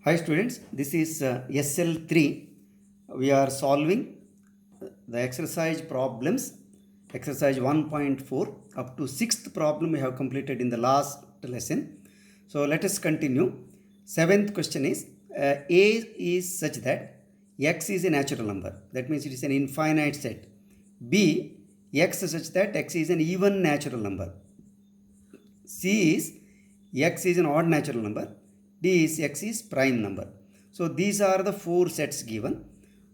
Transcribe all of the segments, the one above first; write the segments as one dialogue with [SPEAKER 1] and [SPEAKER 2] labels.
[SPEAKER 1] Hi students, this is SL3. We are solving the exercise problems, exercise 1.4 up to 6th problem we have completed in the last lesson. So let us continue. 7th question is A is such that x is a natural number. That means it is an infinite set. B, x is such that x is an even natural number. C is x is an odd natural number. D is x is prime number. So these are the four sets given.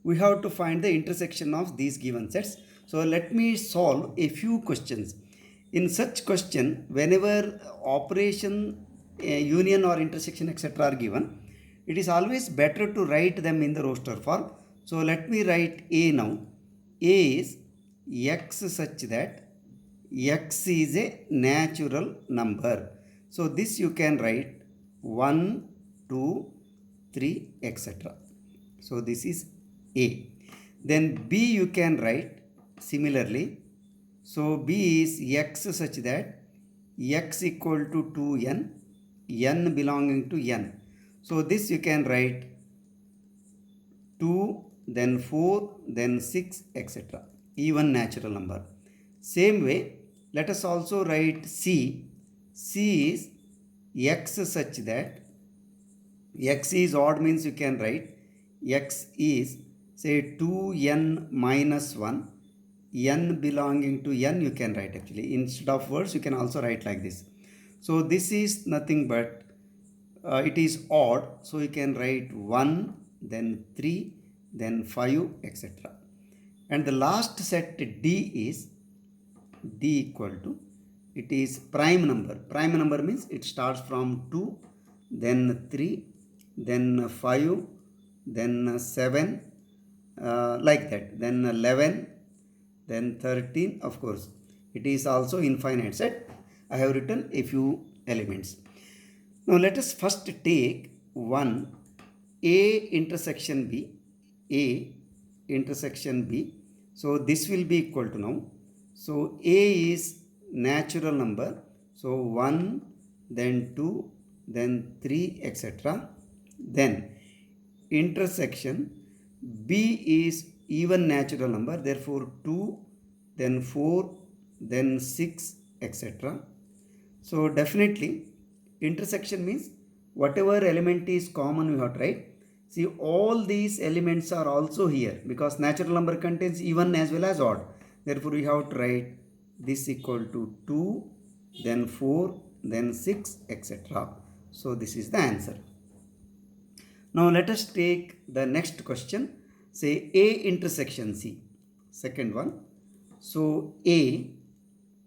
[SPEAKER 1] We have to find the intersection of these given sets. So let me solve a few questions. In such question, whenever operation, union or intersection etc. are given, it is always better to write them in the roster form. So let me write A now. A is x such that x is a natural number. So this you can write 1, 2, 3, etc. So this is A. Then B you can write similarly. So B is x such that x equal to 2n, n belonging to n. So this you can write 2, then 4, then 6, etc. Even natural number. Same way, let us also write C. C is x such that x is odd means you can write x is say 2n minus 1, n belonging to n you can write actually. Instead of words you can also write like this. So this is nothing but it is odd, so you can write 1, then 3, then 5, etc. And the last set D is D equal to, it is prime number. Prime number means it starts from 2, then 3, then 5, then 7, like that, then 11, then 13. Of course, it is also infinite set. I have written a few elements. Now let us first take one A intersection B. A intersection B. So this will be equal to now. So A is natural number. So 1, then 2, then 3, etc. Then intersection B is even natural number. Therefore 2, then 4, then 6, etc. So definitely intersection means whatever element is common we have to write. See, all these elements are also here because natural number contains even as well as odd. Therefore we have to write this equal to 2, then 4, then 6, etc. So this is the answer. Now let us take the next question. Say A intersection C. Second one. So A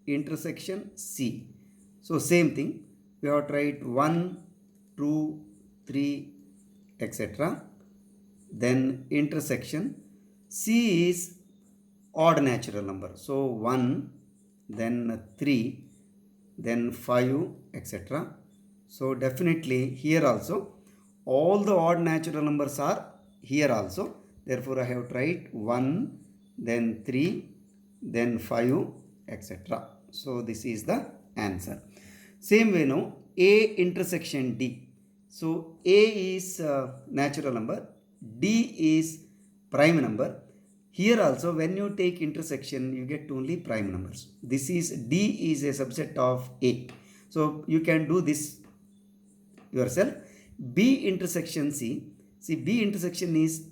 [SPEAKER 1] intersection C. So same thing. We have to write 1, 2, 3, etc. Then intersection C is odd natural number. So 1, then 3, then 5, etc. So definitely here also all the odd natural numbers are here also. Therefore I have to write 1, then 3, then 5, etc. So this is the answer. Same way now A intersection D. So A is natural number, D is prime number. Here also when you take intersection you get only prime numbers. This is D is a subset of A. So you can do this yourself. B intersection C. See, B intersection is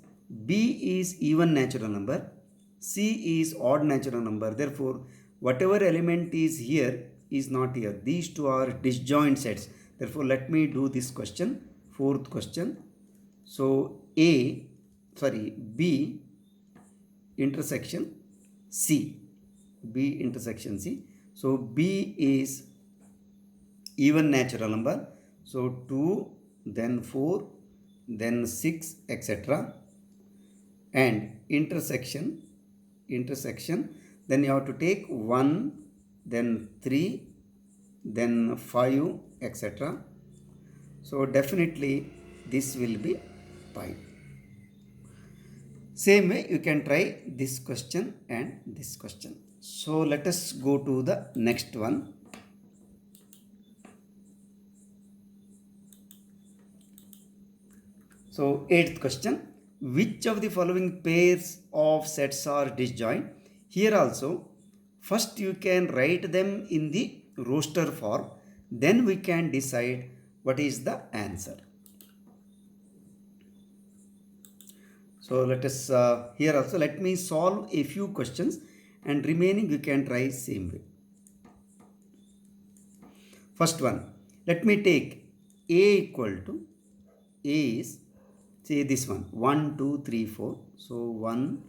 [SPEAKER 1] B is even natural number, C is odd natural number. Therefore whatever element is here is not here. These two are disjoint sets. Therefore let me do this question, fourth question. So B intersection C. B intersection C. So B is even natural number. So 2, then 4, then 6, etc. And intersection, then you have to take 1, then 3, then 5, etc. So definitely this will be pi. Same way you can try this question and this question. So let us go to the next one. So eighth question, which of the following pairs of sets are disjoint? Here also, first you can write them in the roster form, then we can decide what is the answer. So let us here also let me solve a few questions and remaining you can try same way. First one, let me take A equal to, A is, say this one, 1, 2, 3, 4. So 1,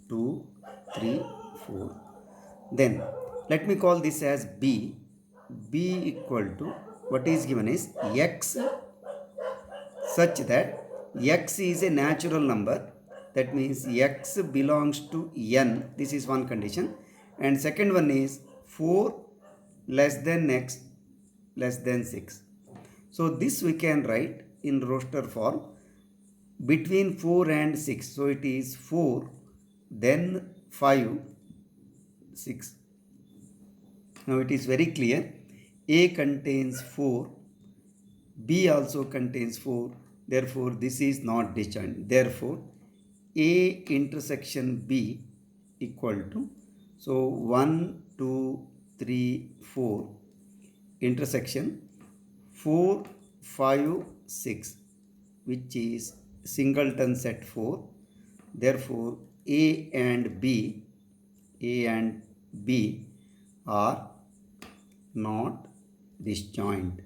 [SPEAKER 1] 2, 3, 4. Then let me call this as B. B equal to, what is given is X such that X is a natural number. That means X belongs to N. This is one condition. And second one is 4 less than X less than 6. So this we can write in roster form between 4 and 6. So it is 4, then 5, 6. Now it is very clear. A contains 4, B also contains 4. Therefore this is not disjoint. Therefore A intersection B equal to, so 1, 2, 3, 4 intersection 4, 5, 6, which is singleton set 4. Therefore A and B are not disjoint.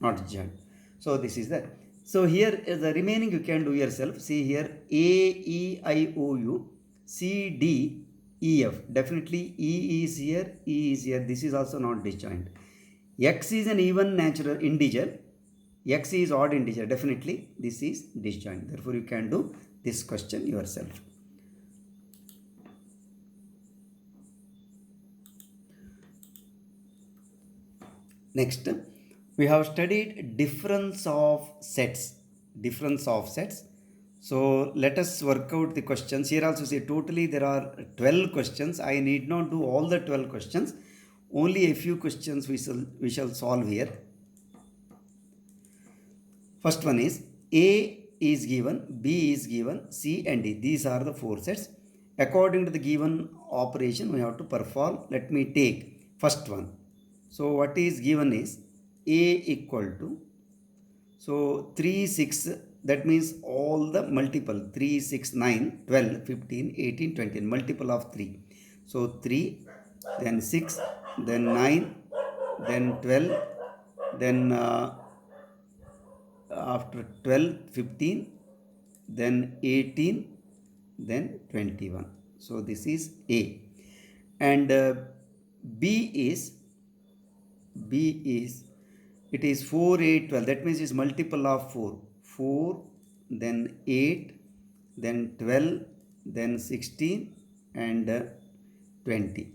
[SPEAKER 1] Not disjoint. So this is that. So here the remaining you can do yourself. See here A, E, I, O, U, C, D, E, F. Definitely E is here, E is here. This is also not disjoint. X is an even natural integer. X is odd integer. Definitely this is disjoint. Therefore you can do this question yourself. Next, we have studied difference of sets. So let us work out the questions. Here also say totally there are 12 questions. I need not do all the 12 questions. Only a few questions we shall solve here. First one is A is given, B is given, C and D. These are the 4 sets. According to the given operation we have to perform. Let me take first one. So what is given is A equal to, so 3, 6, that means all the multiple 3, 6, 9, 12, 15, 18, 20, multiple of 3. So 3, then 6, then 9, then 12, then after 12, 15, then 18, then 21. So this is A. And B is, it is 4, 8, 12. That means it's multiple of 4. 4, then 8, then 12, then 16 and 20.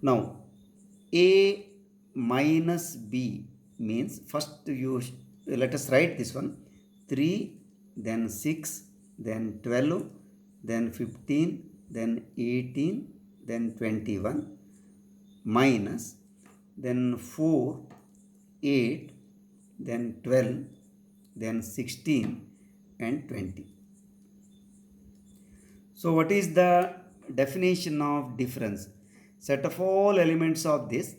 [SPEAKER 1] Now A minus B means first you let us write this one. 3, then 6, then 12, then 15, then 18, then 21 minus then 4, 8, then 12, then 16 and 20. So what is the definition of difference? Set of all elements of this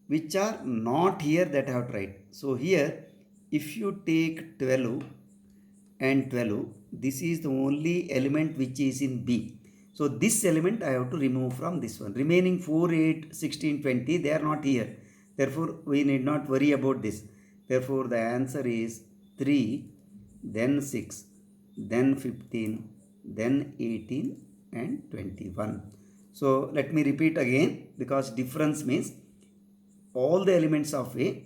[SPEAKER 1] which are not here that I have to write. So here if you take 12 and 12, this is the only element which is in B. So this element I have to remove from this one. Remaining 4, 8, 16, 20, they are not here. Therefore, we need not worry about this. Therefore, the answer is 3, then 6, then 15, then 18 and 21. So, let me repeat again because difference means all the elements of A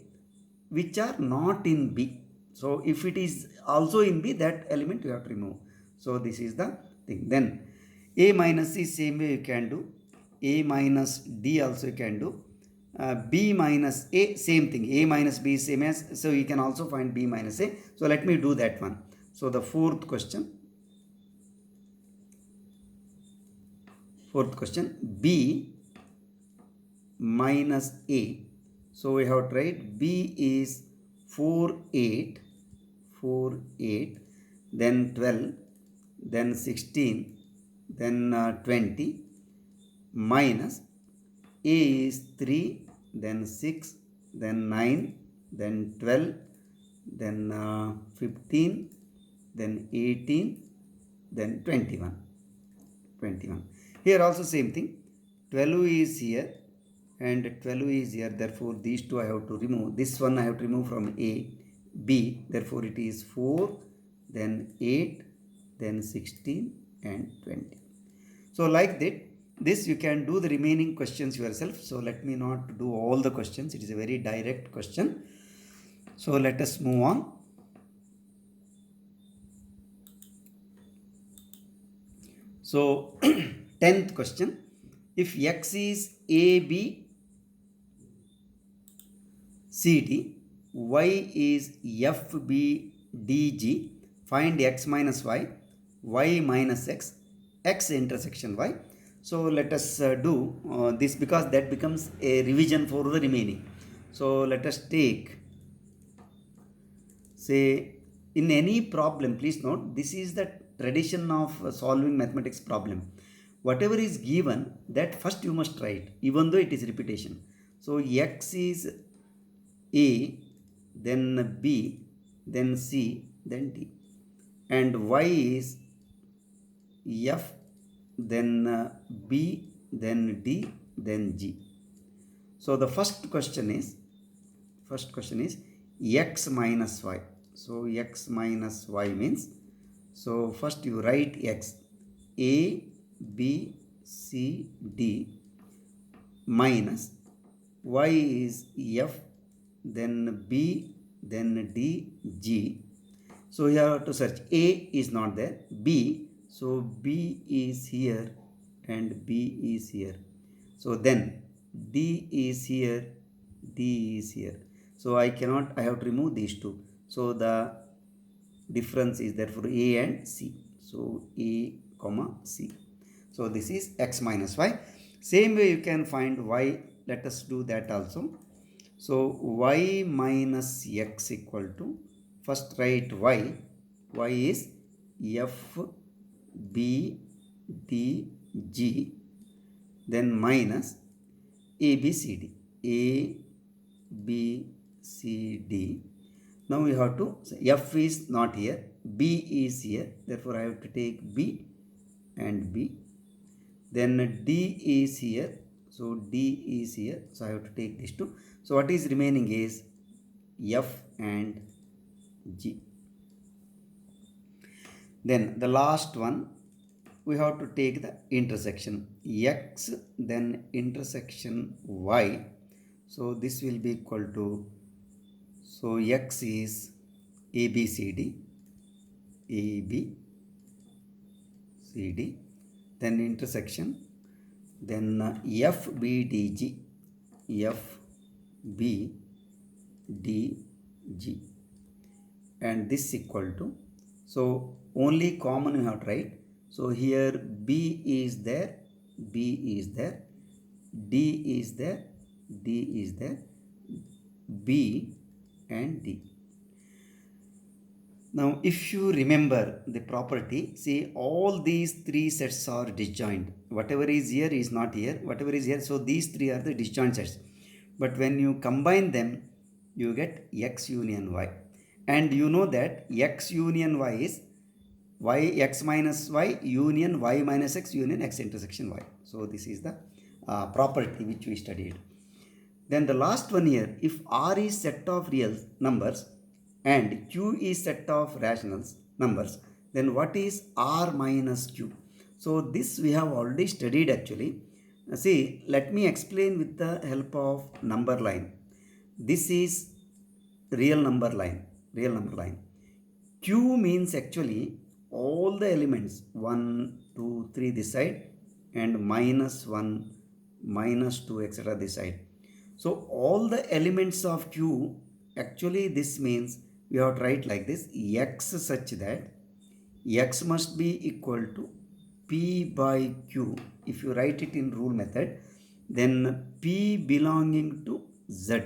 [SPEAKER 1] which are not in B. So, if it is also in B, that element you have to remove. So, this is the thing. Then A minus C same way you can do. A minus D also you can do. B minus A same thing. A minus B same as, so you can also find B minus A. So let me do that one. So the fourth question, B minus A. So we have tried B is 4, 8. 4, 8, then 12, then 16, then 20, minus A is 3, then 6, then 9, then 12, then 15, then 18, then 21. 21. Here also same thing. 12 is here and 12 is here. Therefore, these two I have to remove. This one I have to remove from A, B. Therefore, it is 4, then 8, then 16 and 20. So, like that, this you can do the remaining questions yourself. So, let me not do all the questions. It is a very direct question. So, let us move on. So, 10th question. If x is a, b, c, d, y is f, b, d, g, find x minus y minus x intersection y. So, let us do this because that becomes a revision for the remaining. So, let us take, say, in any problem, please note, this is the tradition of solving mathematics problem. Whatever is given, that first you must write, even though it is repetition. So, x is a, then b, then c, then d. And y is f, then b, then d, then g. So, the first question is x minus y. So, x minus y means, so first you write x, a, b, c, d, minus y is f, then b, then d, g. So, you have to search. A is not there, b, so b is here and b is here. So, then d is here, d is here. So, I have to remove these two. So, the difference is therefore a and c. So, a comma c. So, this is x minus y. Same way you can find y. Let us do that also. So, y minus x equal to, first write y. Y is f, b, d, g, then minus a, b, c, d. A, b, c, d. Now we have to, f is not here, b is here. Therefore, I have to take b and b. Then d is here. So, d is here. So, I have to take these two. So, what is remaining is f and g. Then the last one, we have to take the intersection x, then intersection y. So, this will be equal to, so x is a, b, c, d, a, b, c, d, then intersection, then f, b, d, g, f, b, d, g, and this equal to, so only common you have to write. So, here b is there, b is there, d is there, d is there, b and d. Now, if you remember the property, see all these three sets are disjoint. Whatever is here is not here, whatever is here. So, these three are the disjoint sets. But when you combine them, you get x union y. And you know that x union y is x minus y union y minus x union x intersection y. So, this is the property which we studied. Then the last one here, if R is set of real numbers and Q is set of rational numbers, then what is R minus Q? So, this we have already studied actually. See, let me explain with the help of number line. This is real number line. Q means actually all the elements 1, 2, 3 this side and minus 1, minus 2 etc. this side. So, all the elements of Q, actually this means we have to write like this, x such that x must be equal to P by Q. If you write it in rule method, then P belonging to Z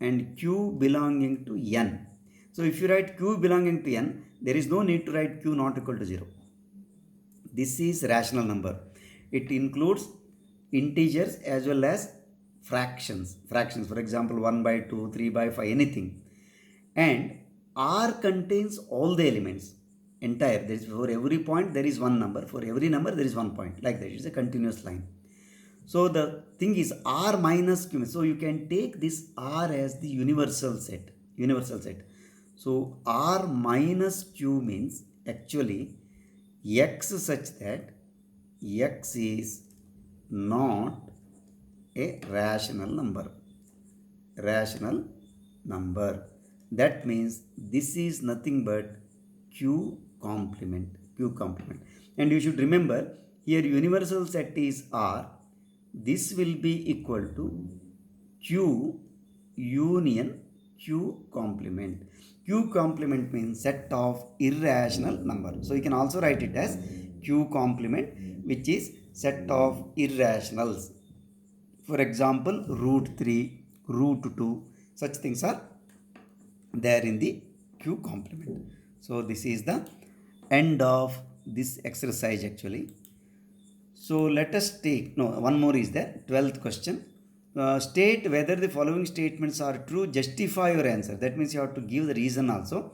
[SPEAKER 1] and Q belonging to N. So if you write q belonging to n, there is no need to write q not equal to 0. This is rational number. It includes integers as well as fractions. Fractions, for example, 1 by 2, 3 by 5, anything. And R contains all the elements. Entire. There is, for every point there is one number. For every number there is one point. Like that. It's a continuous line. So the thing is R minus Q. So you can take this R as the universal set. Universal set. So R minus Q means actually X such that X is not a rational number. Rational number. That means this is nothing but Q complement. Q complement. And you should remember here universal set is R. This will be equal to Q union Q complement. Q complement means set of irrational number. So you can also write it as Q complement, which is set of irrationals. For example, root 3, root 2, such things are there in the Q complement. So this is the end of this exercise actually. So let us take, no, one more is there, 12th question. State whether the following statements are true, justify your answer. That means you have to give the reason also.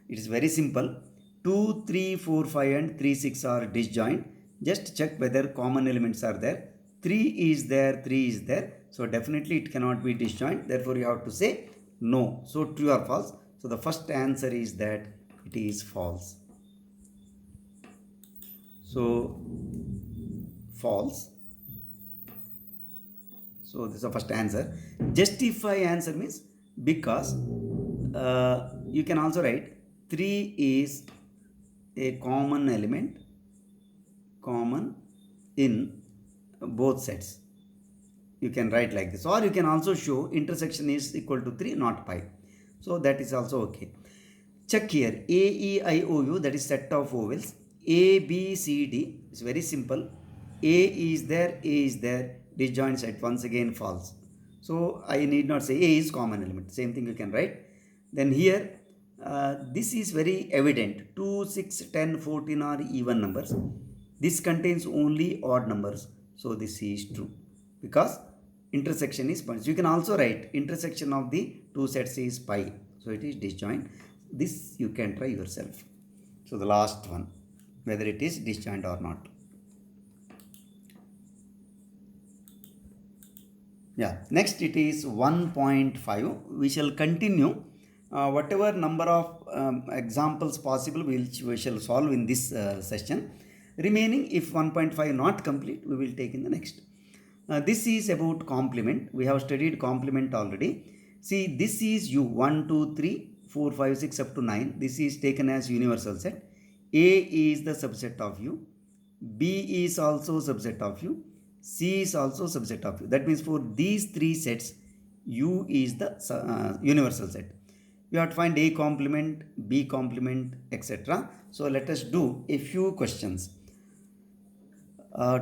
[SPEAKER 1] It is very simple. 2, 3, 4, 5 and 3, 6 are disjoint. Just check whether common elements are there. 3 is there, 3 is there. So definitely it cannot be disjoint. Therefore you have to say no. So true or false. So the first answer is that it is false. So false. So this is the first answer. Justify answer means because you can also write 3 is a common element, common in both sets. You can write like this, or you can also show intersection is equal to 3, not pi. So that is also okay. Check here A, E, I, O, U, that is set of vowels. A, B, C, D is very simple. A is there, A is there, disjoint set, once again false. So I need not say A is common element. Same thing you can write. Then here this is very evident. 2, 6, 10, 14 are even numbers. This contains only odd numbers. So this is true because intersection is pi. So you can also write intersection of the two sets is pi. So it is disjoint. This you can try yourself. So the last one, whether it is disjoint or not. Yeah, next it is 1.5. We shall continue whatever number of examples possible we shall solve in this session. Remaining, if 1.5 not complete, we will take in the next. This is about complement. We have studied complement already. See, this is U 1, 2, 3, 4, 5, 6 up to 9. This is taken as universal set. A is the subset of U. B is also subset of U. C is also subset of U. That means for these three sets, U is the universal set. You have to find A complement, B complement, etc. So let us do a few questions.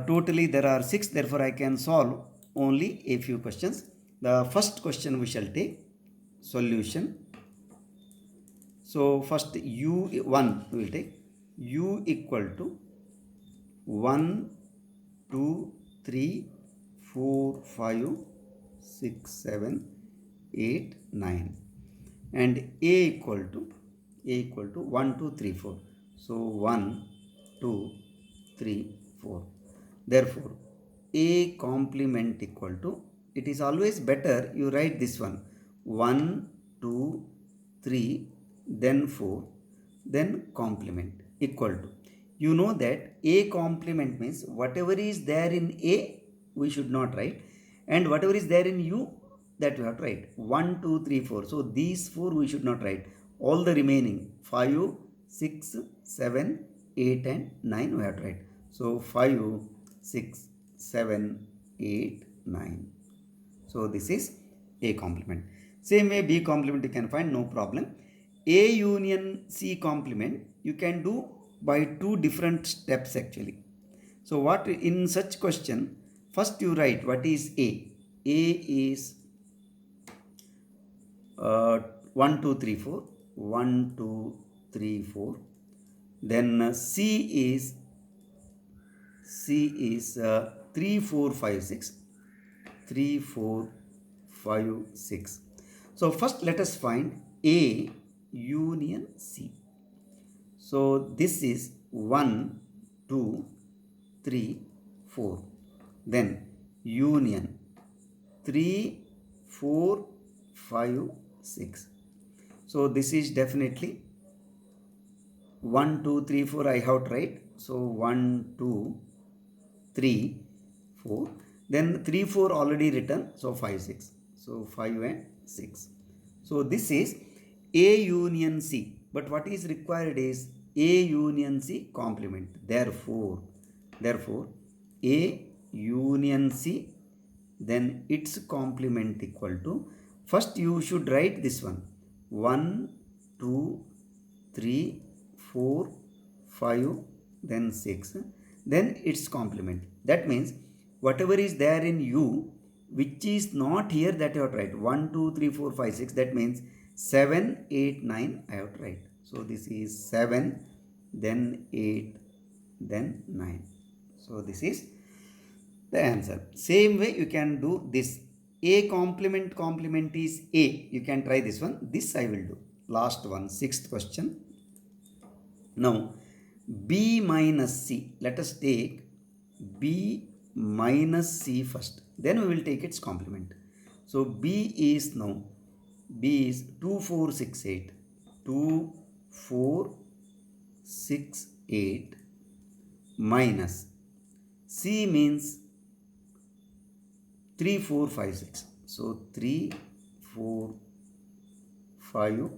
[SPEAKER 1] Totally there are 6, therefore I can solve only a few questions. The first question we shall take solution. So first U1 we will take. U equal to 1, 2, 3, 4, 5, 6, 7, 8, 9. And A equal to 1, 2, 3, 4. So 1, 2, 3, 4. Therefore, A complement equal to, it is always better you write this one 1, 2, 3, then 4, then complement equal to. You know that A complement means whatever is there in A we should not write, and whatever is there in U that we have to write 1, 2, 3, 4. So these 4 we should not write. All the remaining 5, 6, 7, 8 and 9 we have to write. So 5, 6, 7, 8, 9. So this is A complement. Same way B complement you can find, no problem. A union C complement you can do by 2 different steps actually. So what in such question, first you write what is A. A is 1, 2, 3, 4. 1, 2, 3, 4. Then C is 3, 4, 5, 6. 3, 4, 5, 6. So first let us find A union C. So this is 1, 2, 3, 4. Then union 3, 4, 5, 6. So this is definitely 1, 2, 3, 4 I have tried. So 1, 2, 3, 4. Then 3, 4 already written. So 5, 6. So 5 and 6. So this is A union C. But what is required is A union C complement. Therefore A union C, then its complement equal to, first you should write this one, 1, 2, 3, 4, 5, then 6, then its complement. That means whatever is there in U which is not here, that you have to write 1, 2, 3, 4, 5, 6. That means 7, 8, 9 I have to write. So this is 7, then 8, then 9. So this is the answer. Same way you can do this. A complement is A. You can try this one. This I will do. Last one, sixth question. Now B minus C. Let us take B minus C first. Then we will take its complement. So B is 2, 4, 6, 8. 2, 4, 6, 8 minus C means 3, 4, 5, 6. So 3, 4, 5,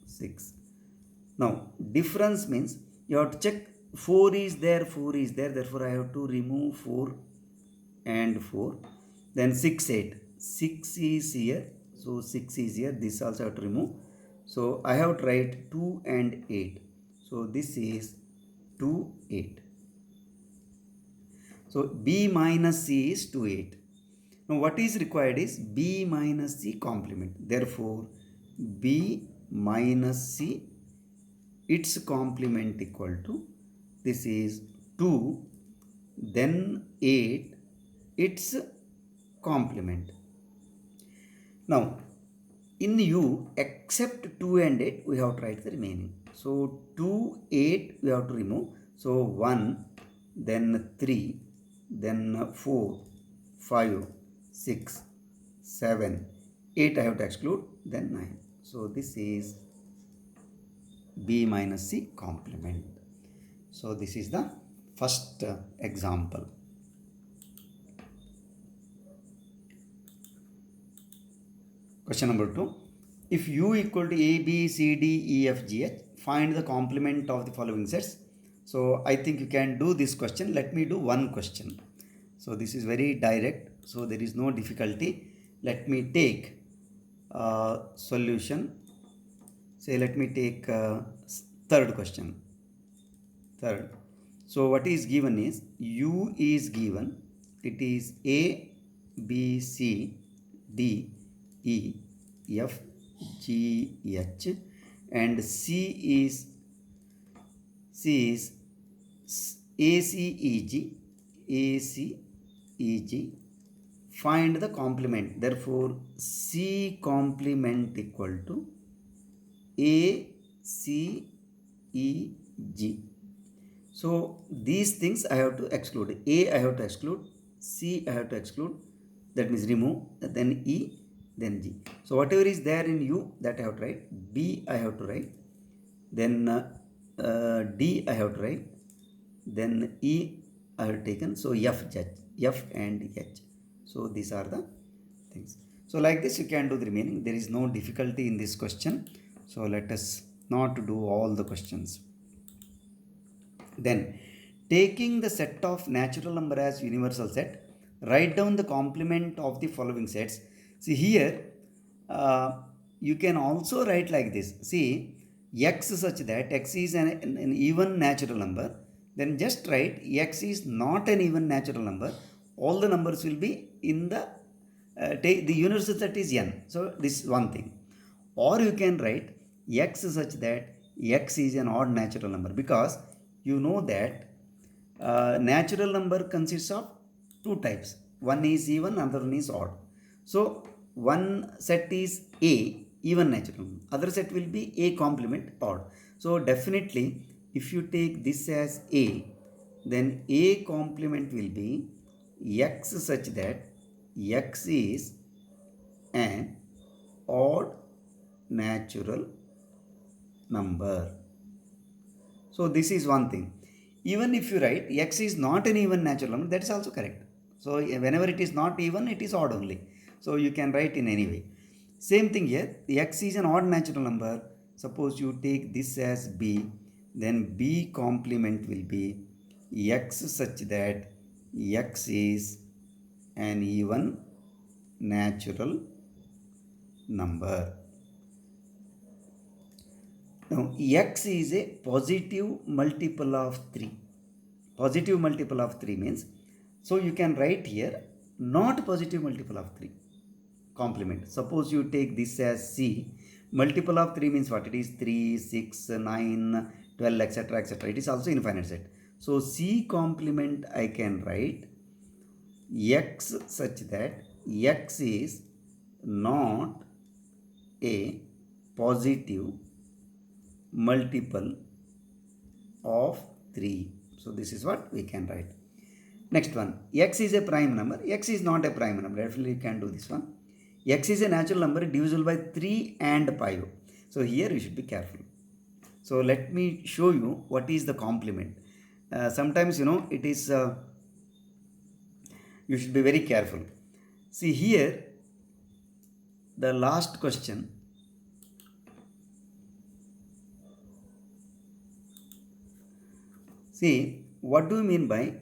[SPEAKER 1] 6. Now difference means you have to check 4 is there, therefore I have to remove 4 and 4. Then 6, 8. 6 is here, so 6 is here. This also I have to remove. So I have to write 2 and 8. So this is 2, 8. So B minus C is 2, 8. Now what is required is B minus C complement. Therefore B minus C, its complement equal to, this is 2, then 8, its complement. Now in U, except 2 and 8 we have to write the remaining. So 2, 8 we have to remove. So 1, then 3, then 4, 5, 6, 7, 8 I have to exclude, then 9. So this is B minus C complement. So this is the first example. Question number 2. If U equal to A, B, C, D, E, F, G, H, find the complement of the following sets. So I think you can do this question. Let me do one question. So this is very direct, so there is no difficulty. Let me take solution. Say let me take third question. Third. So what is given is U is given. It is A, B, C, D, E, F, G, H, and C is A, C, E, G, A, C, E, G. Find the complement. Therefore C complement equal to A, C, E, G. So these things I have to exclude. A I have to exclude, C I have to exclude, that means remove, then E, then G. So whatever is there in U, that I have to write. B I have to write, then D I have to write, then E I have taken. So F and H. So these are the things. So like this you can do the remaining. There is no difficulty in this question. So let us not do all the questions. Then taking the set of natural number as universal set, write down the complement of the following sets. See here you can also write like this. See x such that x is an even natural number, then just write x is not an even natural number. All the numbers will be in the the universal set is n. So this is one thing. Or you can write x such that x is an odd natural number, because you know that natural number consists of two types. One is even, another one is odd. So one set is a even natural number, other set will be a complement odd. So definitely if you take this as a, then a complement will be x such that x is an odd natural number. So this is one thing. Even if you write x is not an even natural number, that is also correct. So whenever it is not even, it is odd only. So you can write in any way. Same thing here, x is an odd natural number. Suppose you take this as b, then b complement will be x such that x is an even natural number. Now x is a positive multiple of 3. Positive multiple of 3 means, so you can write here not positive multiple of 3 complement. Suppose you take this as c, multiple of 3 means what? It is 3, 6, 9, 12, etc., etc. It is also infinite set. So c complement I can write x such that x is not a positive multiple of 3. So this is what we can write. Next one, x is a prime number. X is not a prime number. Definitely you can do this one. X is a natural number divisible by 3 and 5. So here you should be careful. So let me show you what is the complement. Sometimes it is you should be very careful. See here, the last question. See, what do you mean by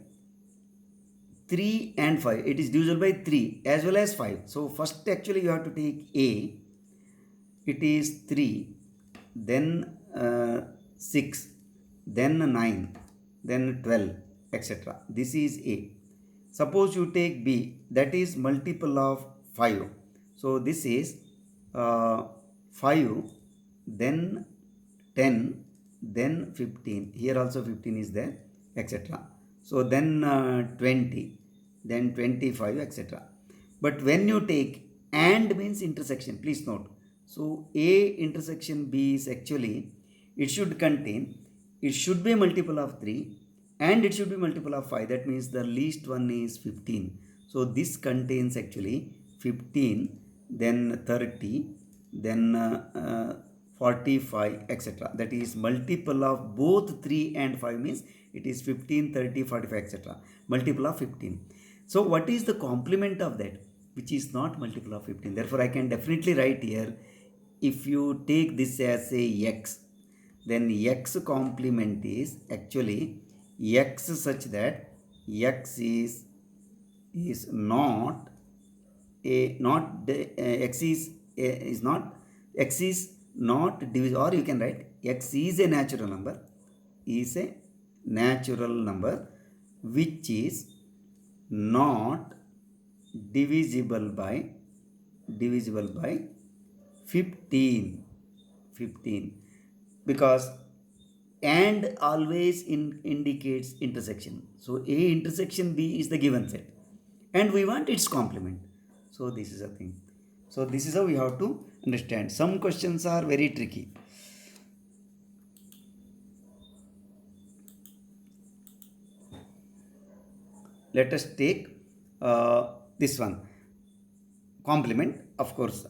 [SPEAKER 1] 3 and 5? It is divisible by 3 as well as 5. So first actually you have to take a. It is 3, then 6, then 9, then 12, etc. This is a. Suppose you take b, that is multiple of 5. So this is 5, then 10, then 15. Here also 15 is there, etc. So then 20, then 25, etc. But when you take and means intersection, please note. So a intersection b is actually, it should contain, it should be a multiple of 3 and it should be multiple of 5. That means the least one is 15. So this contains actually 15, then 30, then 45, etc. That is multiple of both 3 and 5 means it is 15, 30, 45, etc. Multiple of 15. So what is the complement of that? Which is not multiple of 15. Therefore I can definitely write here, if you take this as a x, then x complement is actually x such that x is not a, not x is not, x is not divisible, or you can write x is a natural number, is a natural number which is not divisible by 15, because and always indicates intersection. So a intersection b is the given set and we want its complement. So this is a thing. So this is how we have to understand. Some questions are very tricky. Let us take this one, complement. Of course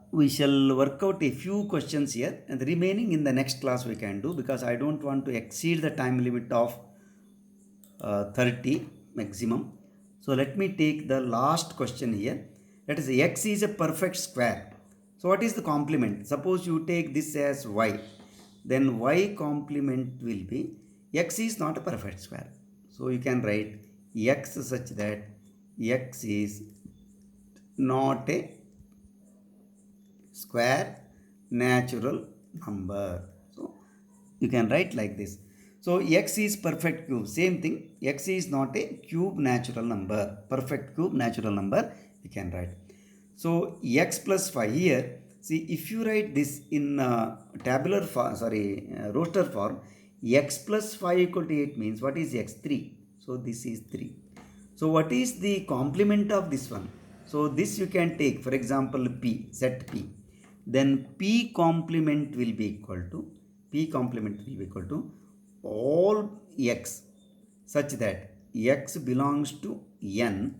[SPEAKER 1] we shall work out a few questions here, and the remaining in the next class we can do, because I don't want to exceed the time limit of 30 maximum. So let me take the last question here. That is, x is a perfect square. So what is the complement? Suppose you take this as y, then y complement will be, x is not a perfect square. So you can write x such that x is not a square natural number. So you can write like this. So x is perfect cube. Same thing. X is not a cube natural number. Perfect cube natural number you can write. So x plus 5 here. See, if you write this in tabular form, roster form, x plus 5 equal to 8 means what is x? 3. So this is 3. So what is the complement of this one? So this you can take, for example, p, set p. Then p complement will be equal to, all x such that x belongs to n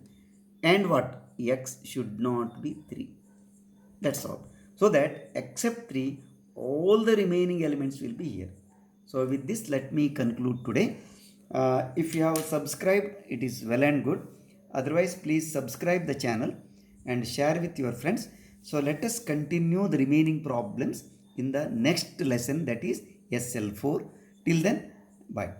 [SPEAKER 1] and what? X should not be 3. That's all. So that except 3, all the remaining elements will be here. So with this, let me conclude today. If you have subscribed, it is well and good. Otherwise, please subscribe the channel and share with your friends. So let us continue the remaining problems in the next lesson, that is SL4. Till then, bye.